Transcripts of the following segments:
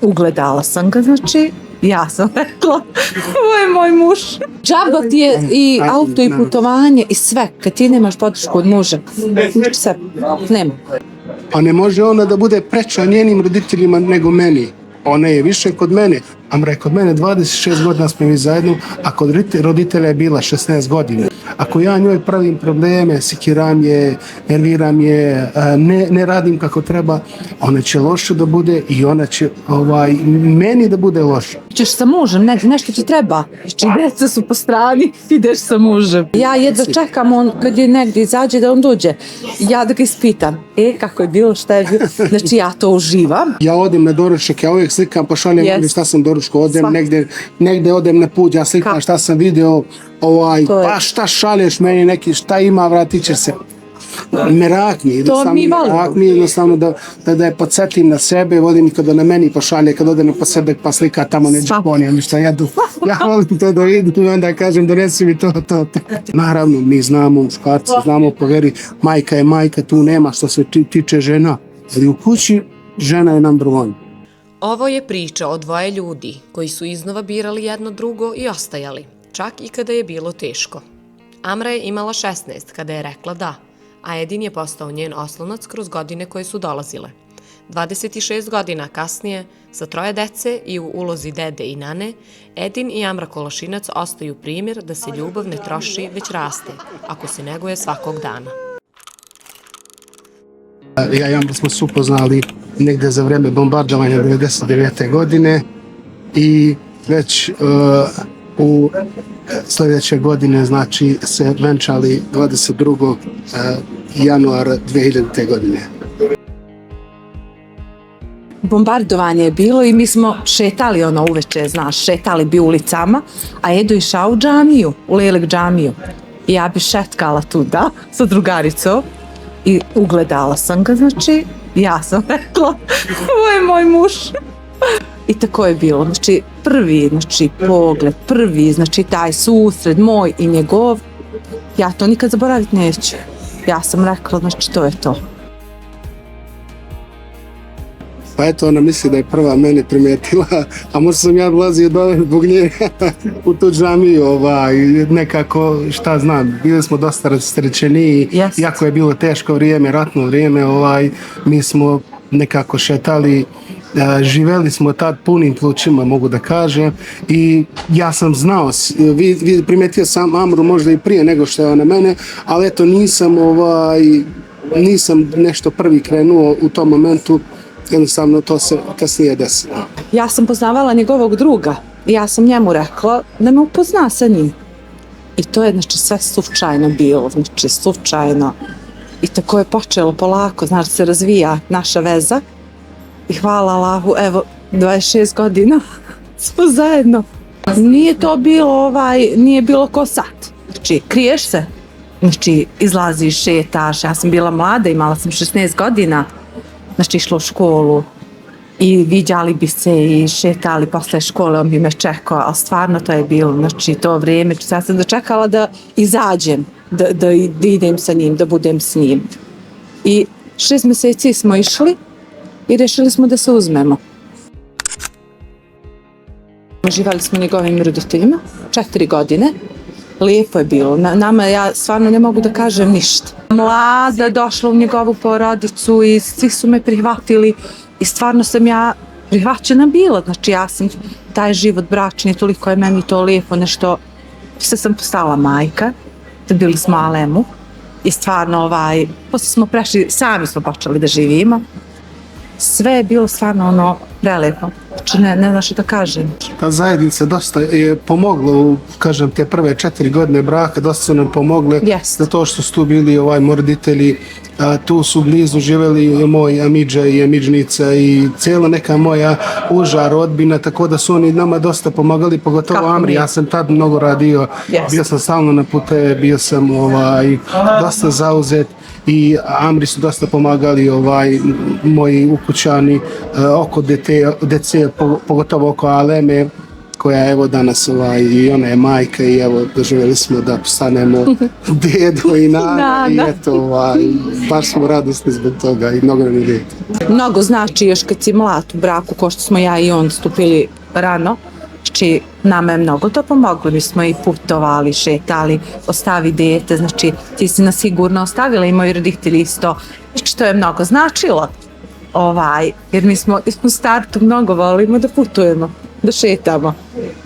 Ugledala sam ga, znači, ja sam rekla, ovo je moj muž. Džaba ti je i auto i putovanje i sve, kad ti nemaš podršku od muža. Sve, nema. Pa ne može ona da bude preča njenim roditeljima nego meni. Ona je više kod mene. Amra je kod mene 26 godina smo mi zajedno, a kod roditelja je bila 16 godina. Ako ja njoj pravim probleme, sikiram je, nerviram je, ne radim kako treba, ona će loše da bude i ona će meni da bude loše. Ćeš sa mužem, nešto ti treba. Znači, djeca su po strani, ideš sa mužem. Ja jedva čekam on kad je negdje izađe da on dođe. Ja da ga ispitam, kako je bilo, šta je bilo. Znači, ja to uživam. Ja odem na doručak, ja uvijek slikam, pošaljem šta sam doručko, odem negdje odem na put, ja slikam šta sam video, pa šta šalješ meni neki, šta ima, vratit će se. Merak mi, jednostavno da je podsjetim na sebe, volim kada na meni pošalje, kad odem po sebe pa slika tamo neđe ponijem šta jedu. Ja volim to da vidim i onda kažem donesi mi to. Naravno, mi znamo, muškarci znamo po veri, majka je majka, tu nema što se tiče žena, ali u kući žena je number one. Ovo je priča o dvoje ljudi koji su iznova birali jedno drugo i ostajali, čak i kada je bilo teško. Amra je imala 16 kada je rekla da, a Edin je postao njen oslonac kroz godine koje su dolazile. 26 godina kasnije, sa 3 dece i u ulozi dede i nane, Edin i Amra Kološinac ostaju primjer da se ljubav ne troši, već raste, ako se neguje svakog dana. Ja i Amra smo se upoznali negdje za vreme bombardovanja 1999. godine i već u sljedeće godine, znači, se venčali 22. januara 2000. godine. Bombardovanje je bilo i mi smo šetali uveče, šetali bi ulicama, a Edo išao u džamiju, u Lelek džamiju. I ja bi šetkala tuda sa drugaricom i ugledala sam ga, znači, ja sam rekla, ovo je moj muž. I tako je bilo, znači prvi pogled, znači taj susret moj i njegov, ja to nikad zaboraviti neću. Ja sam rekla, znači to je to. Pa eto, ona misli da je prva mene primijetila, a možda sam ja dolazio dole zbog nje u tu džamiju, nekako, šta znam, bili smo dosta rasterećeniji, iako je bilo teško vrijeme, ratno vrijeme, mi smo nekako šetali, živeli smo tad punim plućima, mogu da kažem, i ja sam znao, primijetio sam Amru možda i prije nego što je ona mene, ali eto nisam nešto prvi krenuo u tom momentu, jednostavno to se kasnije desilo. Ja sam poznavala njegovog druga i ja sam njemu rekla da me upozna sa njim. I to je, znači, sve slučajno bilo, znači slučajno. I tako je počelo polako, znači se razvija naša veza. I hvala Allahu, evo, 26 godina smo zajedno. Nije to bilo nije bilo ko sad. Znači, kriješ se, znači izlaziš, šetaš, ja sam bila mlada, imala sam 16 godina, znači išla u školu i viđali bi se i šetali posle škole, on bi me čekao, ali stvarno to je bilo, znači to vrijeme, ja sam dočekala da izađem, da idem sa njim, da budem s njim. I 6 mjeseci smo išli i rešili smo da se uzmemo. Živali smo njegovim roditeljima 4 godine. Lijepo je bilo. Nama, ja stvarno ne mogu da kažem ništa. Mlada došla u njegovu porodicu i svi su me prihvatili i stvarno sam ja prihvaćena bila. Znači ja sam taj život bračni, toliko je meni to lijepo, nešto. Sve sam postala majka, bili smo Alemu i stvarno posle smo prešli, sami smo počeli da živimo. Sve je bilo stvarno prelepo. Znači ne znaš što da kažem. Ta zajednica dosta je pomogla, kažem, te prve 4 godine braka, dosta su nam pomogle zato što su tu bili moji roditelji, tu su blizu živjeli moj amidža i amidžnica i cijela neka moja uža rodbina, tako da su oni nama dosta pomagali, pogotovo Amri. Ja sam tad mnogo radio, bio sam stalno na pute, bio sam dosta zauzet i Amri su dosta pomagali moji ukućani oko dece, pogotovo oko Aleme. koja evo danas i ona je majka i evo doživjeli smo da postanemo dedo i nana i eto baš smo radosni zbog toga i mnogo nam je lijepo. Mnogo znači još kad si mlad u braku, ko što smo ja i on stupili rano, znači nama je mnogo to pomoglo, mi smo i putovali, šetali, ostavi dete, znači ti si nas sigurno ostavila i moji roditelji isto, što je mnogo značilo, jer mi smo u startu mnogo volimo da putujemo, da šetamo.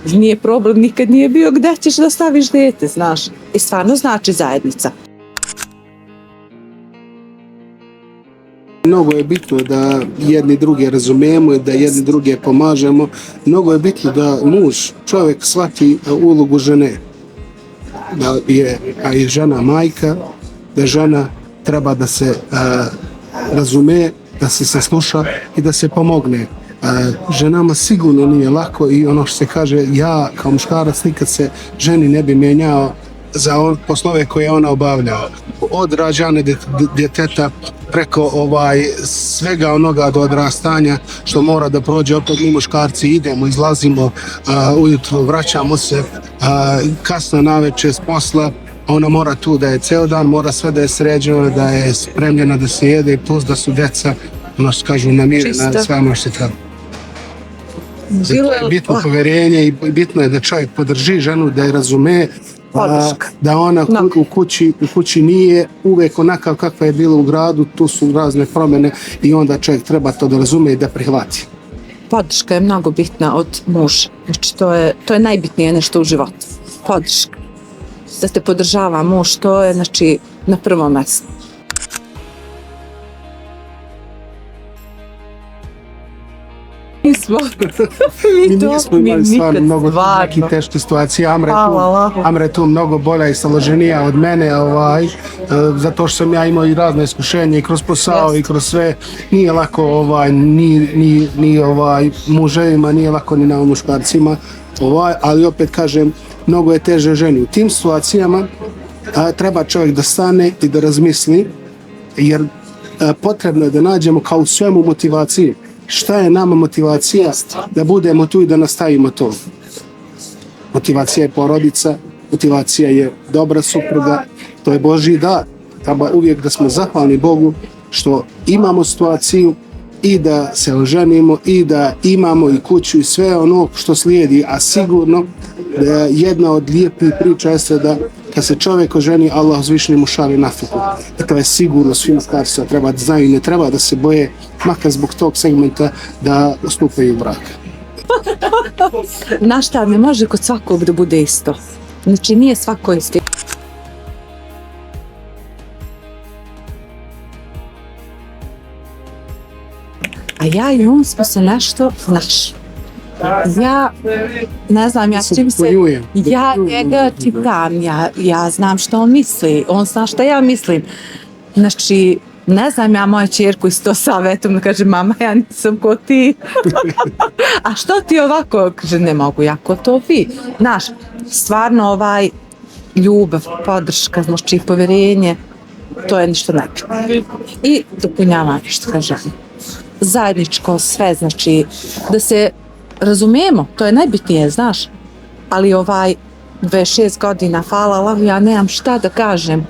Nije problem, nikad nije bio gde ćeš da staviš dete, znaš, i stvarno znači zajednica. Mnogo je bitno da jedni druge razumijemo i da jedni druge pomažemo. Mnogo je bitno da muž, čovjek shvati ulogu žene. Da je žena majka, da žena treba da se razume, da se sasluša i da se pomogne. Ženama sigurno nije lako i ono što se kaže, ja kao muškarac nikad se ženi ne bi mijenjao za poslove koje ona obavlja. Od rađanja djeteta preko svega onoga do odrastanja što mora da prođe. Opet mi muškarci idemo, izlazimo, ujutro vraćamo se, kasno navečer s posla, ona mora tu da je ceo dan, mora sve da je sređeno, da je spremljena da se jede, plus da su djeca, ono što kažu, namirena, sve ono što treba. Bitno povjerenje i bitno je da čovjek podrži ženu, da je razume, da ona u kući nije uvijek onakav kakva je bila u gradu, tu su razne promjene i onda čovjek treba to da razume i da prihvati. Podrška je mnogo bitna od muža, znači to je najbitnije nešto u životu, podrška. Da te podržava muž, to je znači na prvom mjestu. Mi nismo imali stvarno mnogo nekih teških situacija. Amra je tu mnogo bolja i staloženija od mene, zato što sam ja imao i razne iskušenje i kroz posao i kroz sve. Nije lako ni muževima, nije lako ni na muškarcima, ali opet kažem, mnogo je teže ženi. U tim situacijama treba čovjek da stane i da razmisli, jer potrebno je da nađemo kao u svemu motivaciju. Šta je nama motivacija? Da budemo tu i da nastavimo to. Motivacija je porodica, motivacija je dobra supruga, to je Božji dar. Treba uvijek da smo zahvalni Bogu što imamo situaciju i da se oženimo i da imamo i kuću i sve ono što slijedi, a sigurno da jedna od lijepih priča jeste da kad se čovjek oženi, Allah uzvišeni mu šalje nafaku. I to je sigurno svim muškarcima treba da znaju i ne treba da se boje, makar zbog tog segmenta, da stupaju u brak. Znaš šta, ne može kod svakog da bude isto. Znači nije svako isto. A ja i on smo se nešto našli. Ja ne znam, ja njega čitam, ja znam što on misli, on zna što ja mislim. Znači, ne znam, ja moju ćerku isto savjetujem da kaže, mama, ja nisam ko ti. A što ti ovako? Kaže, ne mogu ja ko to vi. Znaš, stvarno ljubav, podrška, znači povjerenje, to je nešto najbitnije. I dopunjavanje, što kažem. Zajedničko sve, znači, da se razumijemo, to je najbitnije, znaš, ali 26 godina, hvala Allahu, ja nemam šta da kažem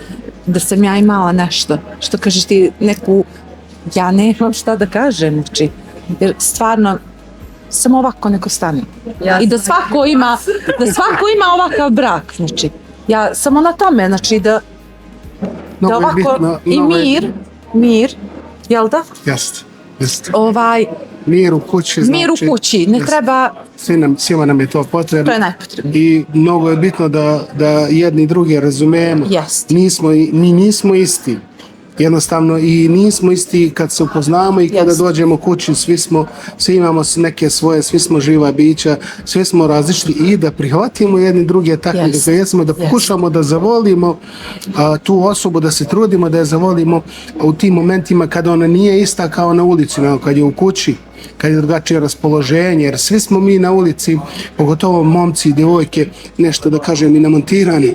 da sam ja imala nešto, što kažeš ti neku, ja nemam šta da kažem, znači, jer stvarno samo ovako neko stane. I da svako ima ovakav brak, znači, ja samo na tome, znači da ovako i mir, jel da? Jeste. Mir u kući, ne treba... Svima nam je to potrebno. To je najpotrebno. I mnogo je bitno da jedni druge razumijemo. Mi nismo isti. Jednostavno i nismo isti kad se upoznamo i kada dođemo kući, svi imamo neke svoje, svi smo živa bića, svi smo različiti i da prihvatimo jedni druge takve kakve jesmo, da pokušamo da zavolimo tu osobu, da se trudimo da je zavolimo u tim momentima kada ona nije ista kao na ulici, nego kad je u kući, kad je drugačije raspoloženje, jer svi smo mi na ulici, pogotovo momci i djevojke, nešto da kažem i namontirani.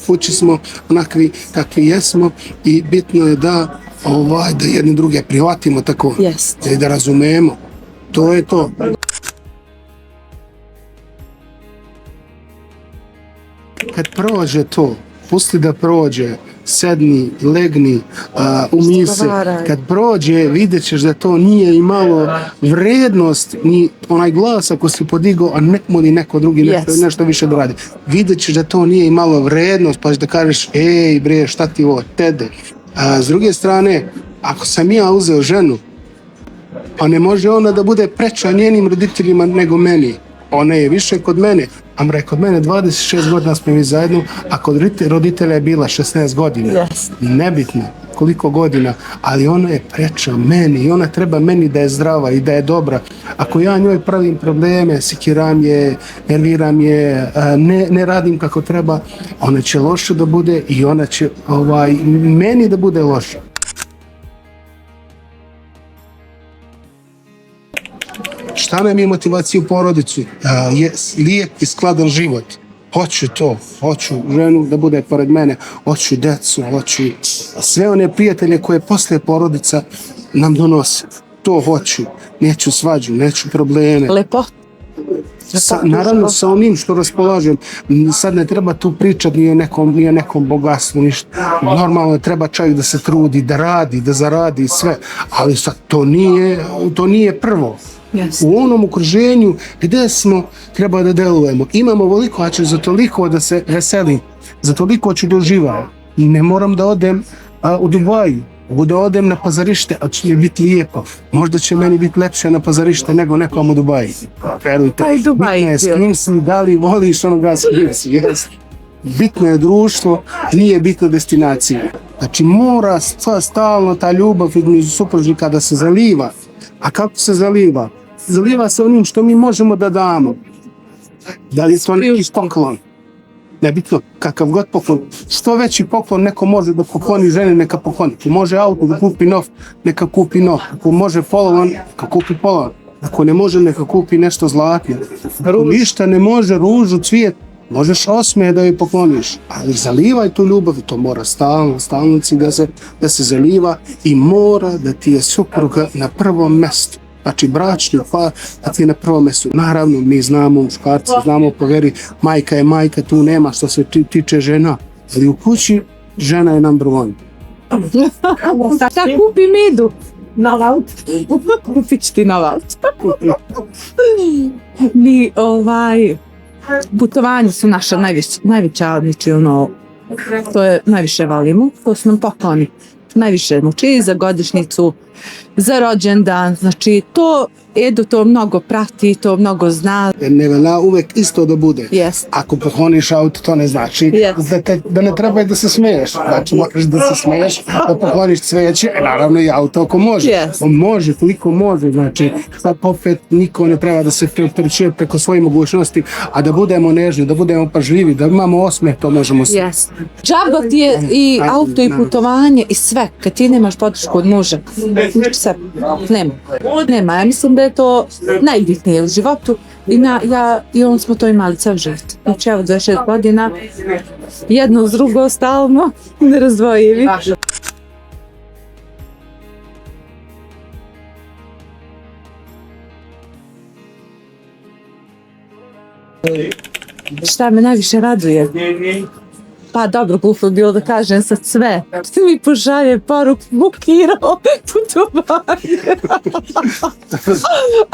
Kući smo onakvi kakvi jesmo i bitno je da jedni druge prihvatimo tako i da razumemo. To je to. kad prođe to, pusti da prođe, sedni, legni, umij se. Kad prođe, vidjet ćeš da to nije imalo vrednost, ni onaj glas ako si podigao, a nek moli neko drugi nešto više da radi. Vidjet ćeš da to nije imalo vrednost, pa ćeš da kažeš, ej bre, šta ti ovo, tede. S druge strane, ako sam ja uzeo ženu, pa ne može ona da bude preča njenim roditeljima nego meni. Ona je više kod mene. Amra je kod mene 26 godina smo mi zajedno, a kod roditelja je bila 16 godina. Yes. Nebitno koliko godina, ali ona je preča meni i ona treba meni da je zdrava i da je dobra. Ako ja njoj pravim probleme, sikiram je, nerviram je, ne radim kako treba, ona će loše da bude i ona će meni da bude loša. Šta nam je motivacija u porodicu? Je lijep i skladan život. Hoću to, hoću ženu da bude pored mene, hoću decu, hoću sve one prijatelje koje posle porodica nam donose. To hoću. Neću svađu, neću probleme. Lepo. Naravno sa onim što raspolažem. Sad ne treba tu pričati ni o nekom bogatstvu, ništa. Normalno treba čovjek da se trudi, da radi, da zaradi sve, ali sad to nije prvo. Yes. U onom okruženju gdje smo treba da delujemo. Imamo voliko, a ću za toliko da se veselim, za toliko ću da uživam. Ne moram da odem u Dubaju, da odem na pozorište, a će mi biti lijepo. Možda će meni biti lepše na pozorište nego nekom u Dubaju. Verujte, bitno je s kim si, da li voliš onoga s kim si. Bitno je društvo, nije bitno destinacija. Znači mora stalno ta ljubav između supružnika da se zaliva. A kako se zaliva? Zaliva se onim što mi možemo da damo. Da li je to neki poklon? Nebitno, kakav god poklon. Što veći poklon neko može da pokloni žene, neka pokloni. Ako može auto da kupi nov, neka kupi nov. Ako može polovan, neka kupi polovan. Ako ne može, neka kupi nešto zlatno. Ako ništa ne može, ružu, cvijet, možeš osmije da joj pokloniš. Ali zalivaj tu ljubav i to mora stalno da se zaliva i mora da ti je supruga na prvom mjestu. Znači bračni par, da ti je na prvom mjestu. Naravno, mi znamo, muškarci znamo po veri, majka je majka, tu nema što se tiče žena. Ali u kući žena je number one. Šta kupi medu? Na vaut. Kupit ću ti na vaut. Mi putovanje su naša najveća, znači to je najviše volimo, to su nam pokloni. Najviše, znači za godišnjicu, za rođendan, znači to Edo to mnogo prati, to mnogo zna. Ne velja uvek isto da bude. Yes. Ako pokloniš auto, to ne znači da ne treba da se smeješ. Znači, moraš da se smeješ, da pokloniš cveće, naravno i auto ako može. Yes. On može, koliko može, znači, sad opet niko ne treba da se preopterećuje preko svojih mogućnosti, a da budemo nežni, da budemo pažljivi, da imamo osmeh, to možemo sve. Yes. Džaba ti je i auto i putovanje i sve, kad ti nemaš podršku od muža. Sve, nema. Ja mislim da je to najbitnije u životu i on smo to imali ceo život. Znači evo 26 godina, jedno uz drugo stalno, nerazdvojivi. Šta me najviše raduje? Pa dobro, glupo bilo da kažem sad sve. Ti mi pošalje poruku, bukirao putovanje.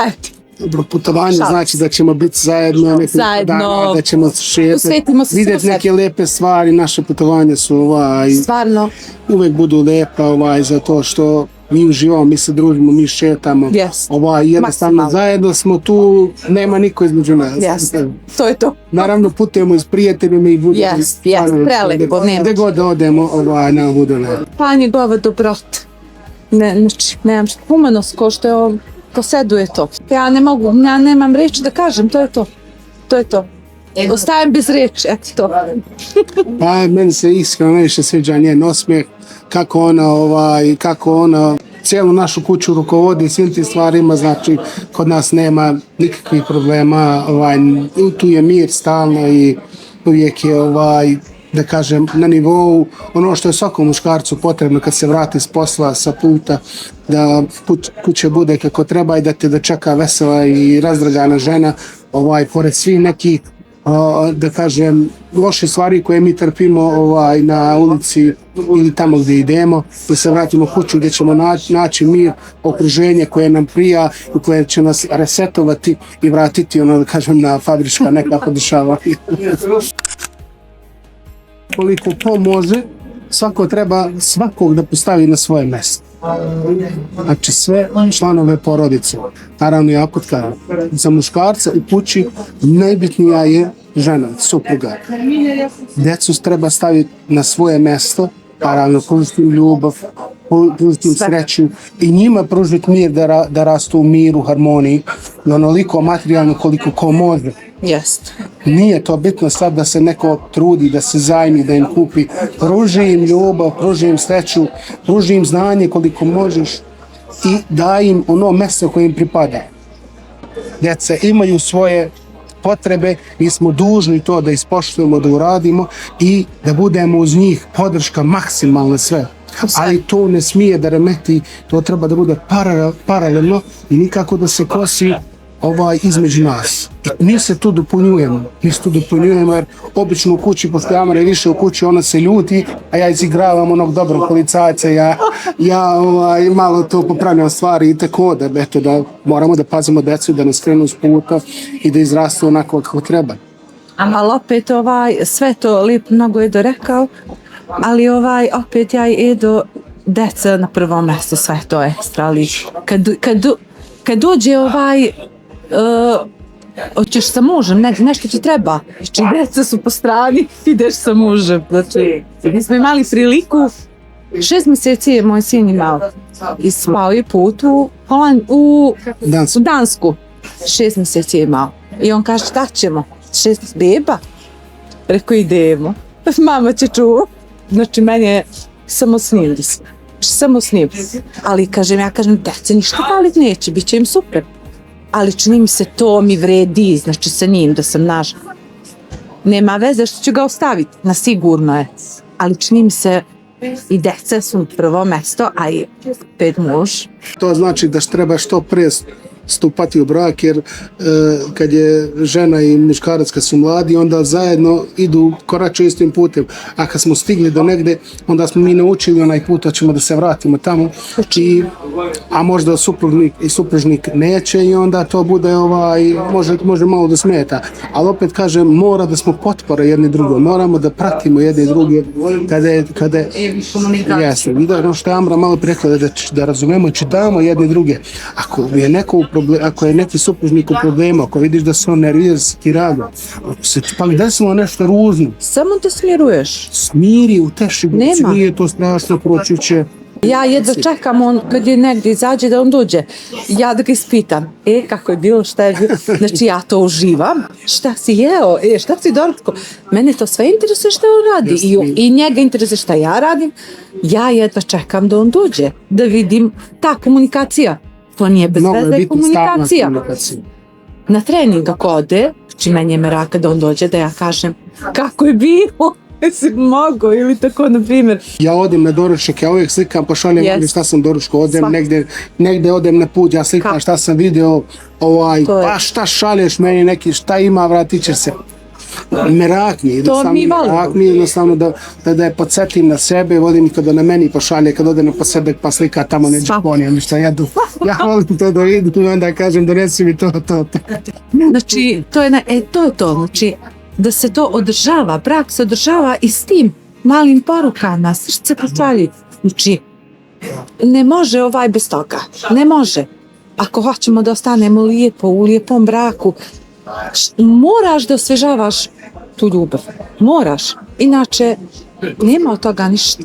Eto. Dobro, putovanje znači da ćemo biti zajedno, dana, da ćemo šetati, vidjeti neke lepe stvari. Naše putovanje su stvarno uvek budu lepa za to što mi uživamo, mi se družimo, mi šetamo. Jednostavno zajedno smo tu, nema niko između nas. To je to. Naravno putujemo s prijateljima i budemo. Prelepo, nema. Gde god da odemo, nam bude lepo. Pa njegova dobrota. Znači, nemam humanost ko što je on poseduje to. Ja nemam reći da kažem, to je to. Ostajem bez reči, eto to. Pa meni se iskreno najviše sviđa njen osmijeh, kako ona cijelu našu kuću rukovodi svim tim stvarima, znači kod nas nema nikakvih problema, tu je mir stalno i uvijek je da kažem, na nivou ono što je svakom muškarcu potrebno kad se vrati s posla, sa puta, da kuća bude kako treba i da te dočeka vesela i razdragana žena, pored svih nekih da kažem, loše stvari koje mi trpimo na ulici ili tamo gdje idemo, da se vratimo kuću gdje ćemo naći mir, okruženje koje nam prija i koje će nas resetovati i vratiti, da kažem, na fabrička nekako dešava. Koliko to može, svako treba svakog da postavi na svoje mjesto. Znači sve članove porodice. Naravno, ja opet kažem, za muškarca u kući najbitnija je žena, supruga. Djecu treba staviti na svoje mjesto, naravno pružiti im ljubav, pružiti im sreću i njima pružiti mir da rastu u miru, harmoniji i onoliko materijalno koliko ko može. Jest. Nije to bitno sad da se neko trudi, da se zajmi, da im kupi. Pruži im ljubav, pruži im sreću, pruži im znanje koliko možeš i daj im ono mjesto koje im pripada. Djeca imaju svoje potrebe, mi smo dužni to da ispoštujemo, da uradimo i da budemo uz njih podrška maksimalna sve. Ali to ne smije da remeti, to treba da bude paralelno i nikako da se kosi između nas. I mi se tu dopunjujemo. Jer obično u kući, pošto Amra je više u kući, ona se ljuti, a ja izigravam onog dobrog policajca, ja malo to popravljam stvari i tako da moramo da pazimo decu, da nas krenu s puta i da izrastu onako kako treba. Ali opet sve to lijepo mnogo je dorekao, ali opet ja i Edo, deca na prvom mjestu, sve to ekstra, ali kad dođe hoćeš sa mužem, nešto ti treba, znači djeca su po strani, ideš sa mužem. Znači, mi smo imali priliku, 6 mjeseci je moj sin imao i spao je put u Dansku. 6 mjeseci je imao i on kaže šta ćemo, 6 beba? Rekao idemo, mama će čuva. Znači meni je samo s njim, ali ja kažem djeca ništa palit neće, bit će im super. Ali čini mi se to mi vredi, znači sa njim da sam naša. Nema veze što ću ga ostaviti, na sigurno je. Ali čini mi se i deca su prvo mesto, a i pet muž. To znači da treba što prije stupati u brak, jer kad je žena i muškarac kad su mladi, onda zajedno idu korače istim putem. A kad smo stigli do negde, onda smo mi naučili onaj put, da ćemo da se vratimo tamo. A možda supružnik neće i onda to bude može malo da smeta. Ali opet kažem, mora da smo potpora jedni drugom, moramo da pratimo jedni druge kada jasno. I da ono što je Amra malo rekla, da razumemo, čitamo jedni druge. Ako je neki supružnik u problemu, ako vidiš da se on nervira, rado, ako se pak desilo nešto ružno, samo te smiruješ. Smiri, uteši, nije to strašno, proći će. Ja jedva čekam on kad je negdje izađe da on dođe. Ja da ga ispitam. Kako je bilo, šta je bilo. Znači ja to uživam. Šta si jeo? Šta si doručko? Mene to sve interesuje šta on radi. I njega interesuje šta ja radim. Ja jedva čekam da on dođe. Da vidim ta komunikacija. To nije bez veze komunikacija. Na trening ako ode, znači meni je meraka da on dođe da ja kažem kako je bilo. Si mogo ili tako, na primjer. Ja odem na doručak, ja uvijek slikam, pošaljem šta sam doručko, odem negdje odem na put, ja slikam šta sam video, pa šta šalješ meni neki, šta ima, vratit će se. Merak mi, jednostavno da je podsjetim na sebe, vodim kada na meni pošalje, kad ode na posebek pa slika tamo neđe ponijem, šta jedu. Ja volim to da vidim i onda kažem donesi mi to. Znači, to je to, znači, da se to održava, brak se održava i s tim malim porukama, srce pošalji. Znači, ne može bez toga, ne može. Ako hoćemo da ostanemo lijepo, u lijepom braku, moraš da osvežavaš tu ljubav, moraš, inače nema od toga ništa.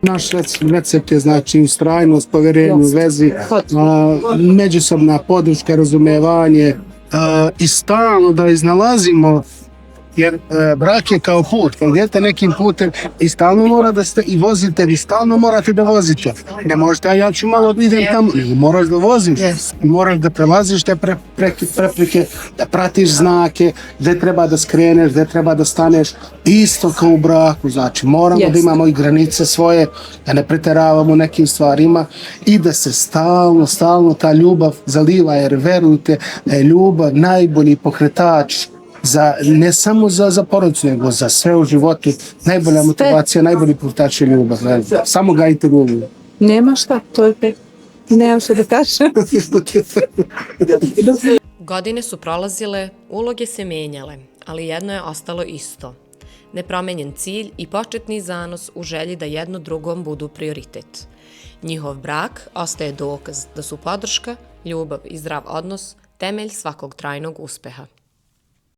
Naš recept je znači ustrajnost, povjerenje u vezi, međusobna podrška, razumevanje i stalno da iznalazimo Jer brak je kao put, kad idete nekim putem i stalno mora da ste i vozite, vi stalno morate da vozite. Ne možete, ja ću malo da idem tamo, moraš da voziš, moraš da prelaziš te prepreke, da pratiš znake, gde treba da skreneš, gde treba da staneš, isto kao u braku, znači moramo da imamo i granice svoje, da ne preteravamo nekim stvarima i da se stalno ta ljubav zaliva, jer verujte da je ljubav najbolji pokretač ne samo za porodicu, nego za sve u životu. Najbolja motivacija, najbolji pokretač je ljubav. Samo gajite ljubav. Nema šta, to je pet. Nemam što da kažem. Godine su prolazile, uloge se menjale, ali jedno je ostalo isto. Nepromenjen cilj i početni zanos u želji da jedno drugom budu prioritet. Njihov brak ostaje dokaz da su podrška, ljubav i zdrav odnos temelj svakog trajnog uspeha.